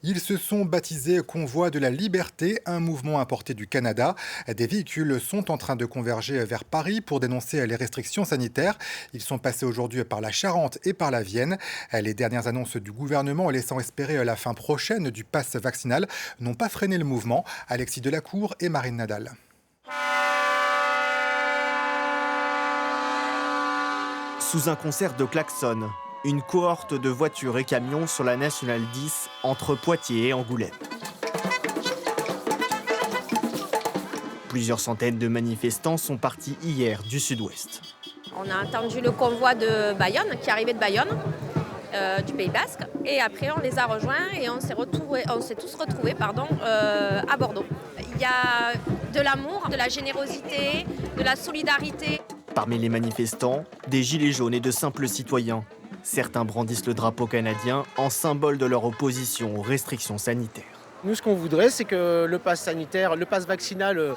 Ils se sont baptisés Convoi de la Liberté, un mouvement importé du Canada. Des véhicules sont en train de converger vers Paris pour dénoncer les restrictions sanitaires. Ils sont passés aujourd'hui par la Charente et par la Vienne. Les dernières annonces du gouvernement laissant espérer la fin prochaine du pass vaccinal n'ont pas freiné le mouvement. Alexis Delacour et Marine Nadal. Sous un concert de klaxons, une cohorte de voitures et camions sur la Nationale 10 entre Poitiers et Angoulême. Plusieurs centaines de manifestants sont partis hier du sud-ouest. On a entendu le convoi de Bayonne, qui arrivait de Bayonne, du Pays Basque. Et après, on les a rejoints et on s'est tous retrouvés à Bordeaux. Il y a de l'amour, de la générosité, de la solidarité. Parmi les manifestants, des gilets jaunes et de simples citoyens. Certains brandissent le drapeau canadien en symbole de leur opposition aux restrictions sanitaires. Nous, ce qu'on voudrait, c'est que le pass sanitaire, le pass vaccinal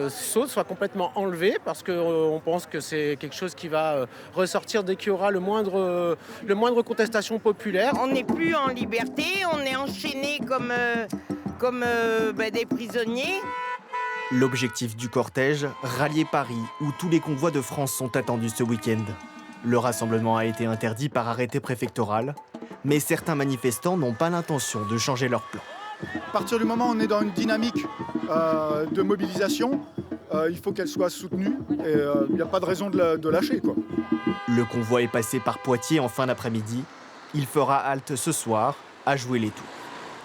soit complètement enlevé parce qu'on pense que c'est quelque chose qui va ressortir dès qu'il y aura le moindre contestation populaire. On n'est plus en liberté, on est enchaînés comme des prisonniers. L'objectif du cortège, rallier Paris, où tous les convois de France sont attendus ce week-end. Le rassemblement a été interdit par arrêté préfectoral, mais certains manifestants n'ont pas l'intention de changer leur plan. À partir du moment où on est dans une dynamique de mobilisation, il faut qu'elle soit soutenue et il n'y a pas de raison de lâcher, quoi. Le convoi est passé par Poitiers en fin d'après-midi. Il fera halte ce soir à Jouer-les-Tours.